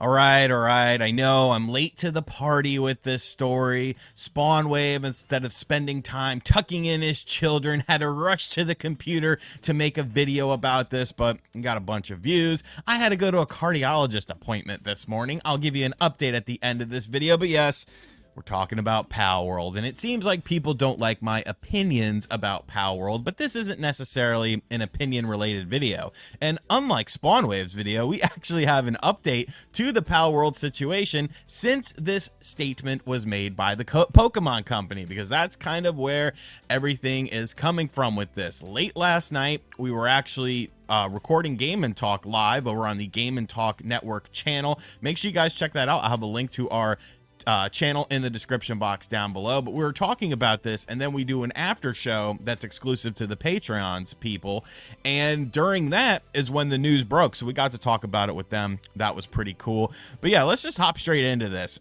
All right. I know I'm late to the party with this story. Spawnwave, instead of spending time tucking in his children, had to rush to the computer to make a video about this, but got a bunch of views. I had to go to a cardiologist appointment this morning. I'll give you an update at the end of this video, but yes, we're talking about Palworld, and it seems like people don't like my opinions about Palworld, but this isn't necessarily an opinion-related video. And unlike Spawnwave's video, we actually have an update to the Palworld situation since this statement was made by the Pokemon Company, because that's kind of where everything is coming from with this. Late last night, we were actually recording Game and Talk live over on the Game and Talk Network channel. Make sure you guys check that out. I'll have a link to our channel in the description box down below. But we were talking about this, and then we do an after show that's exclusive to the Patreons people, and during that is when the news broke, so we got to talk about it with them. That was pretty cool. But yeah, let's just hop straight into this.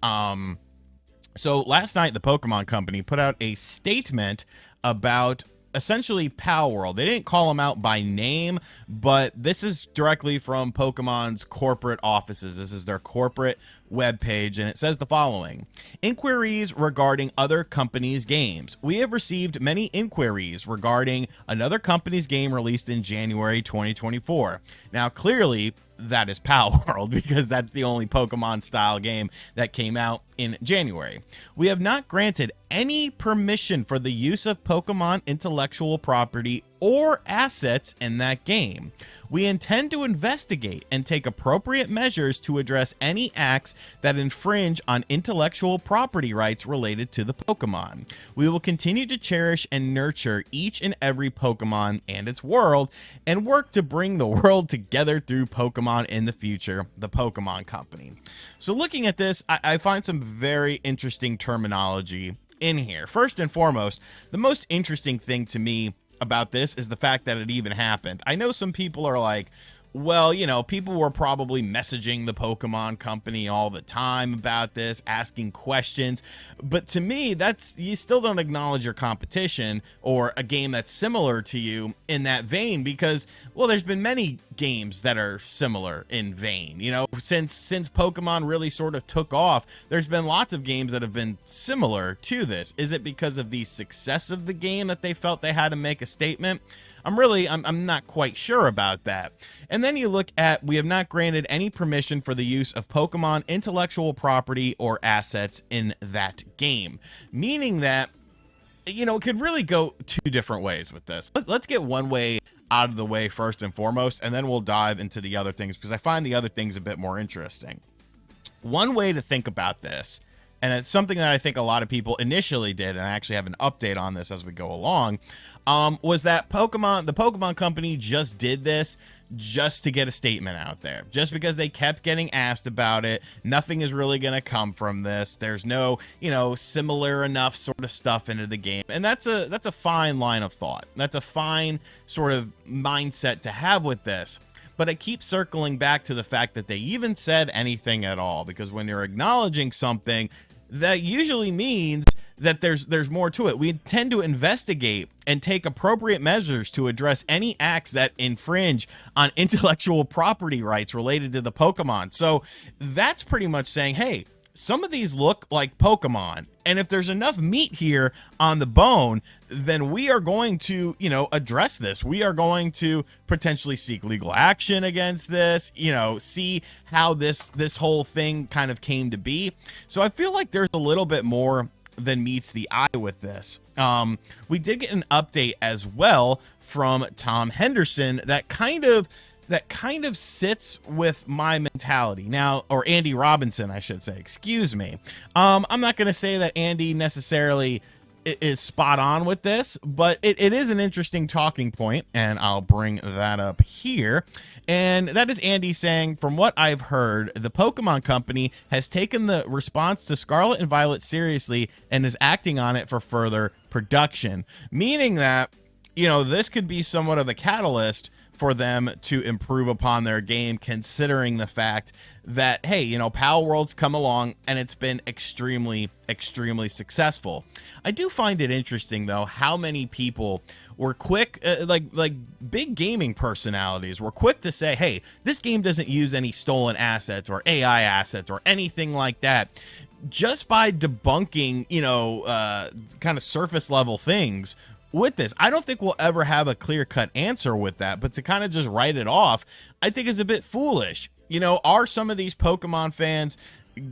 So last night the Pokemon Company put out a statement about essentially Palworld. They didn't call them out by name, but this is directly from Pokemon's corporate offices. This is their corporate webpage, and it says the following: inquiries regarding other companies' games. We have received many inquiries regarding another company's game released in January 2024. Now, clearly, that is Palworld, because that's the only Pokemon style game that came out in January. We have not granted any permission for the use of Pokemon intellectual property or assets in that game. We intend to investigate and take appropriate measures to address any acts that infringe on intellectual property rights related to the Pokemon. We will continue to cherish and nurture each and every Pokemon and its world, and work to bring the world together through Pokemon in the future, the Pokemon Company. So looking at this, I find some very interesting terminology in here. First and foremost, the most interesting thing to me about this is the fact that it even happened. I know some people are like, well, you know, people were probably messaging the Pokemon Company all the time about this, asking questions. But to me, that's, you still don't acknowledge your competition or a game that's similar to you in that vein, because, well, there's been many games that are similar in vein. You know, since Pokemon really sort of took off, there's been lots of games that have been similar to this. Is it because of the success of the game that they felt they had to make a statement? I'm not quite sure about that. And then you look at, we have not granted any permission for the use of Pokemon intellectual property or assets in that game, meaning that, you know, it could really go two different ways with this. Let's get one way out of the way first and foremost, and then we'll dive into the other things, because I find the other things a bit more interesting. One way to think about this, and it's something that I think a lot of people initially did, and I actually have an update on this as we go along, was that the Pokemon Company just did this just to get a statement out there, just because they kept getting asked about it. Nothing is really going to come from this. There's no, you know, similar enough sort of stuff into the game, and that's a fine line of thought. That's a fine sort of mindset to have with this. But I keep circling back to the fact that they even said anything at all, because when you're acknowledging something, that usually means that there's more to it. We intend to investigate and take appropriate measures to address any acts that infringe on intellectual property rights related to the Pokemon. So that's pretty much saying, hey, some of these look like Pokemon, and if there's enough meat here on the bone, then we are going to, you know, address this. We are going to potentially seek legal action against this, you know, see how this whole thing kind of came to be. So I feel like there's a little bit more than meets the eye with this. We did get an update as well from Tom Henderson that kind of sits with my mentality now, or Andy Robinson, I should say, excuse me. I'm not going to say that Andy necessarily is spot on with this, but it is an interesting talking point, and I'll bring that up here. And that is Andy saying, from what I've heard, the Pokemon Company has taken the response to Scarlet and Violet seriously and is acting on it for further production, meaning that, you know, this could be somewhat of a catalyst for them to improve upon their game, considering the fact that, hey, you know, Palworld's come along and it's been extremely successful. I do find it interesting though how many people were quick, like big gaming personalities were quick to say, hey, this game doesn't use any stolen assets or AI assets or anything like that, just by debunking, you know, kind of surface level things with this. I don't think we'll ever have a clear-cut answer with that, but to kind of just write it off, I think is a bit foolish. You know, are some of these Pokemon fans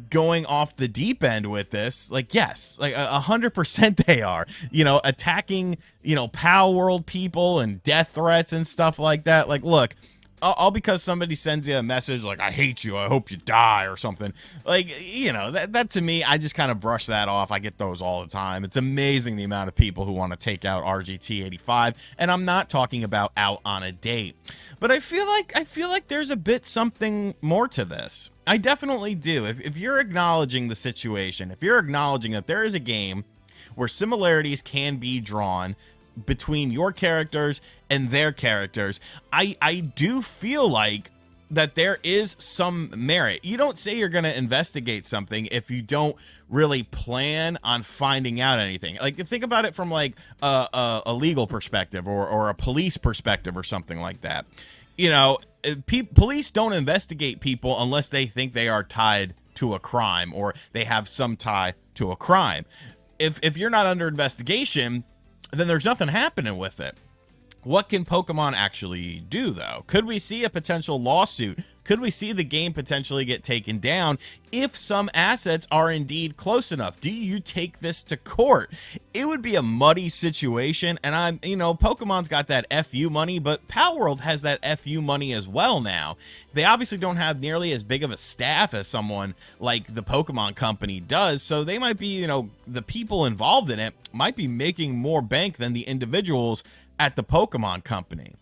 going off the deep end with this? Like, yes, like 100% they are, you know, attacking, you know, Palworld people and death threats and stuff like that. Like, look, all because somebody sends you a message like, I hate you, I hope you die, or something. Like, you know, that to me, I just kind of brush that off. I get those all the time. It's amazing the amount of people who want to take out RGT85, and I'm not talking about out on a date. But I feel like there's a bit something more to this. I definitely do. If you're acknowledging the situation, if you're acknowledging that there is a game where similarities can be drawn between your characters and their characters, I do feel like that there is some merit. You don't say you're going to investigate something if you don't really plan on finding out anything. Like, think about it from like a legal perspective or a police perspective or something like that. You know, police don't investigate people unless they think they are tied to a crime or they have some tie to a crime. If you're not under investigation, then there's nothing happening with it. What can Pokemon actually do, though? Could we see a potential lawsuit? Could we see the game potentially get taken down if some assets are indeed close enough? Do you take this to court? It would be a muddy situation, and you know, Pokemon's got that FU money, but Palworld has that FU money as well now. They obviously don't have nearly as big of a staff as someone like the Pokemon Company does, so they might be, you know, the people involved in it might be making more bank than the individuals at the Pokemon Company.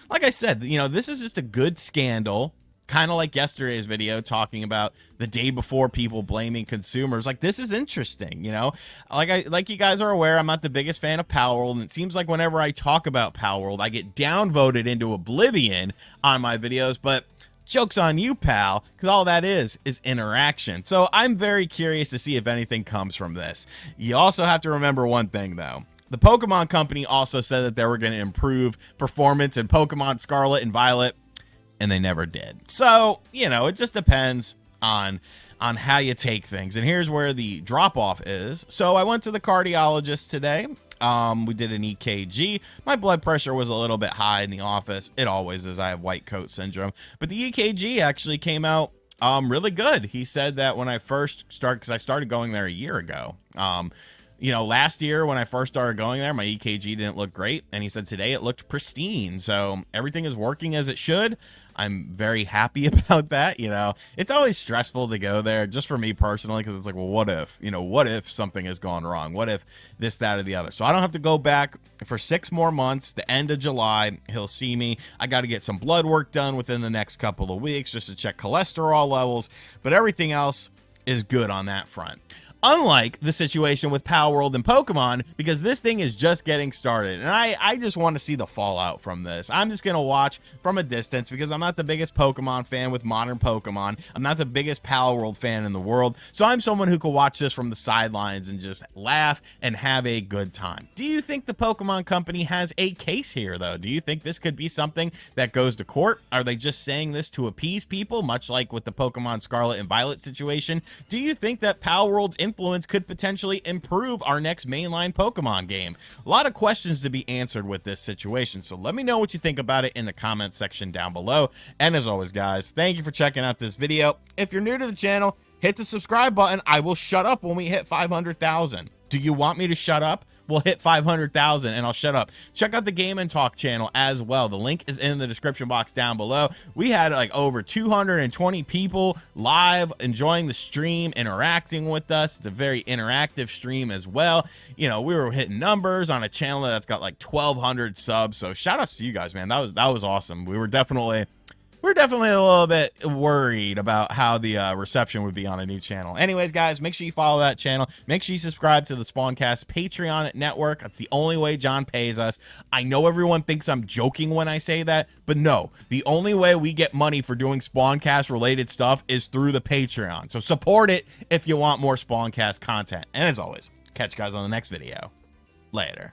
Like I said, you know, this is just a good scandal, kind of like yesterday's video talking about the day before people blaming consumers. Like, this is interesting, you know. Like you guys are aware, I'm not the biggest fan of Palworld, and it seems like whenever I talk about Palworld, I get downvoted into oblivion on my videos, but joke's on you, pal, because all that is interaction. So I'm very curious to see if anything comes from this. You also have to remember one thing, though. The Pokemon Company also said that they were going to improve performance in Pokemon Scarlet and Violet, and they never did. So, you know, it just depends on how you take things. And here's where the drop-off is. So I went to the cardiologist today. We did an EKG. My blood pressure was a little bit high in the office. It always is. I have white coat syndrome. But the EKG actually came out really good. He said that when I first started, because I started going there a year ago, you know, last year when I first started going there, my EKG didn't look great. And he said today it looked pristine. So everything is working as it should. I'm very happy about that. You know, it's always stressful to go there, just for me personally, because it's like, well, what if, you know, what if something has gone wrong? What if this, that, or the other? So I don't have to go back for 6 more months. The end of July, he'll see me. I got to get some blood work done within the next couple of weeks just to check cholesterol levels. But everything else is good on that front. Unlike the situation with Palworld and Pokemon, because this thing is just getting started. And I just want to see the fallout from this. I'm just going to watch from a distance because I'm not the biggest Pokemon fan with modern Pokemon. I'm not the biggest Palworld fan in the world. So I'm someone who can watch this from the sidelines and just laugh and have a good time. Do you think the Pokemon Company has a case here, though? Do you think this could be something that goes to court? Are they just saying this to appease people, much like with the Pokemon Scarlet and Violet situation? Do you think that Palworld's influence could potentially improve our next mainline Pokemon game? A lot of questions to be answered with this situation, so let me know what you think about it in the comment section down below. And as always, guys, thank you for checking out this video. If you're new to the channel, hit the subscribe button. I will shut up when we hit 500,000. Do you want me to shut up? We'll hit 500,000 and I'll shut up. Check out the Game and Talk channel as well. The link is in the description box down below. We had like over 220 people live enjoying the stream, interacting with us. It's a very interactive stream as well. You know, we were hitting numbers on a channel that's got like 1,200 subs. So shout outs to you guys, man. That was awesome. We were definitely we're definitely a little bit worried about how the reception would be on a new channel. Anyways, guys, make sure you follow that channel. Make sure you subscribe to the Spawncast Patreon network. That's the only way John pays us. I know everyone thinks I'm joking when I say that, but no, the only way we get money for doing Spawncast related stuff is through the Patreon. So support it if you want more Spawncast content. And as always, catch you guys on the next video. Later.